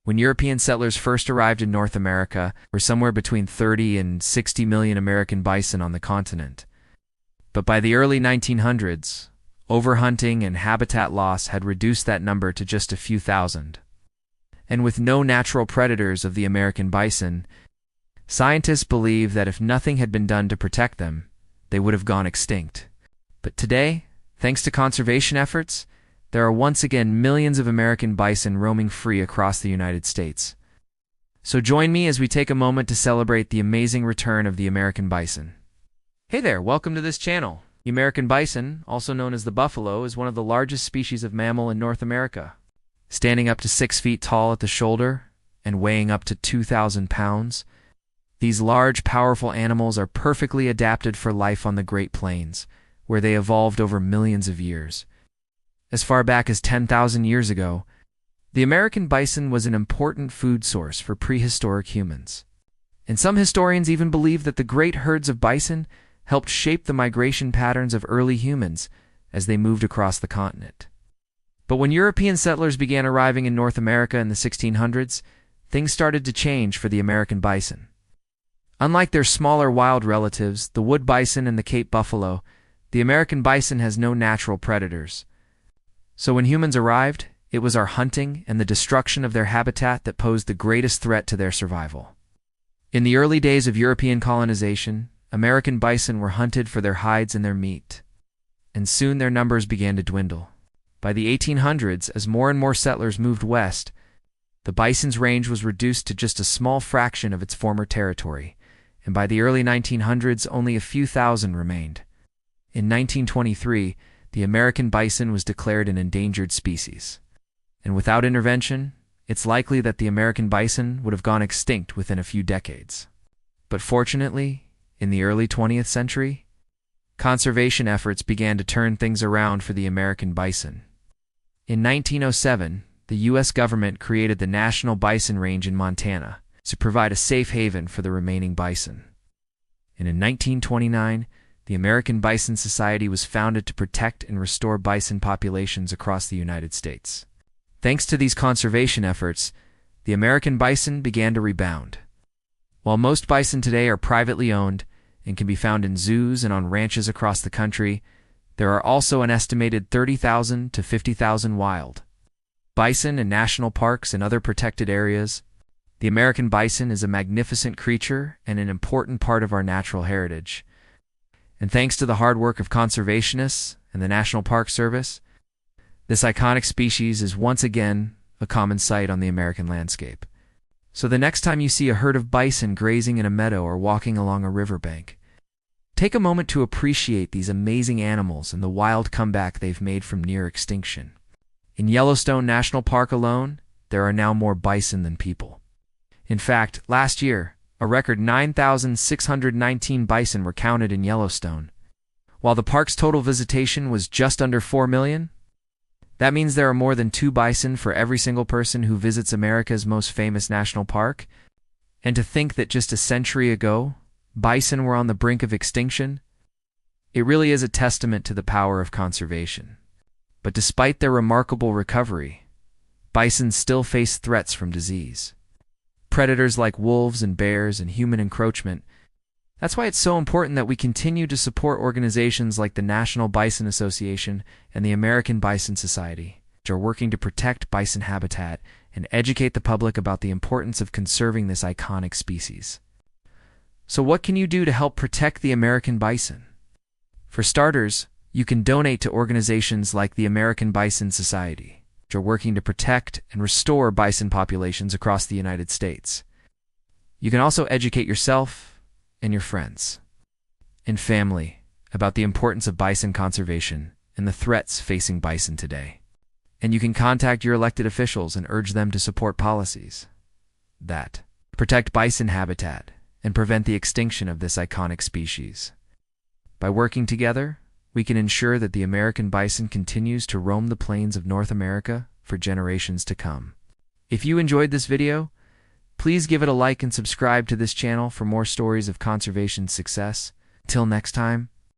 When European settlers first arrived in North America, there were somewhere between 30 and 60 million American bison on the continent. But by the early 1900s, overhunting and habitat loss had reduced that number to just a few thousand. And with no natural predators of the American bison, scientists believe that if nothing had been done to protect them, they would have gone extinct. But today, thanks to conservation efforts, there are once again millions of American bison roaming free across the United States. So join me as we take a moment to celebrate the amazing return of the American bison. Hey there, welcome to this channel. The American bison, also known as the buffalo, is one of the largest species of mammal in North America. Standing up to 6 feet tall at the shoulder and weighing up to 2,000 pounds, these large, powerful animals are perfectly adapted for life on the Great Plains, where they evolved over millions of years. As far back as 10,000 years ago, the American bison was an important food source for prehistoric humans. And some historians even believe that the great herds of bison helped shape the migration patterns of early humans as they moved across the continent. But when European settlers began arriving in North America in the 1600s, things started to change for the American bison. Unlike their smaller wild relatives, the wood bison and the Cape buffalo, the American bison has no natural predators. So when humans arrived, it was our hunting and the destruction of their habitat that posed the greatest threat to their survival. In the early days of European colonization, American bison were hunted for their hides and their meat, and soon their numbers began to dwindle. By the 1800s, as more and more settlers moved west, the bison's range was reduced to just a small fraction of its former territory, and by the early 1900s, only a few thousand remained. In 1923, the American bison was declared an endangered species, and without intervention, it's likely that the American bison would have gone extinct within a few decades. But fortunately, in the early 20th century, conservation efforts began to turn things around for the American bison. In 1907, the U.S. government created the National Bison Range in Montana to provide a safe haven for the remaining bison. And in 1929, the American Bison Society was founded to protect and restore bison populations across the United States. Thanks to these conservation efforts, the American bison began to rebound. While most bison today are privately owned and can be found in zoos and on ranches across the country, there are also an estimated 30,000 to 50,000 wild bison in national parks and other protected areas. The American bison is a magnificent creature and an important part of our natural heritage. And thanks to the hard work of conservationists and the National Park Service, this iconic species is once again a common sight on the American landscape. So the next time you see a herd of bison grazing in a meadow or walking along a riverbank, take a moment to appreciate these amazing animals and the wild comeback they've made from near extinction. In Yellowstone National Park alone, there are now more bison than people. In fact, last year, a record 9,619 bison were counted in Yellowstone. While the park's total visitation was just under 4 million, that means there are more than 2 bison for every single person who visits America's most famous national park. And to think that just a century ago, bison were on the brink of extinction, it really is a testament to the power of conservation. But despite their remarkable recovery, bison still face threats from disease. Predators like wolves and bears and human encroachment. That's why it's so important that we continue to support organizations like the National Bison Association and the American Bison Society, which are working to protect bison habitat and educate the public about the importance of conserving this iconic species. So what can you do to help protect the American bison? For starters, you can donate to organizations like the American Bison Society, which are working to protect and restore bison populations across the United States. You can also educate yourself and your friends and family about the importance of bison conservation and the threats facing bison today. And you can contact your elected officials and urge them to support policies that protect bison habitat and prevent the extinction of this iconic species. By working together, we can ensure that the American bison continues to roam the plains of North America for generations to come. If you enjoyed this video, please give it a like and subscribe to this channel for more stories of conservation success. Till next time,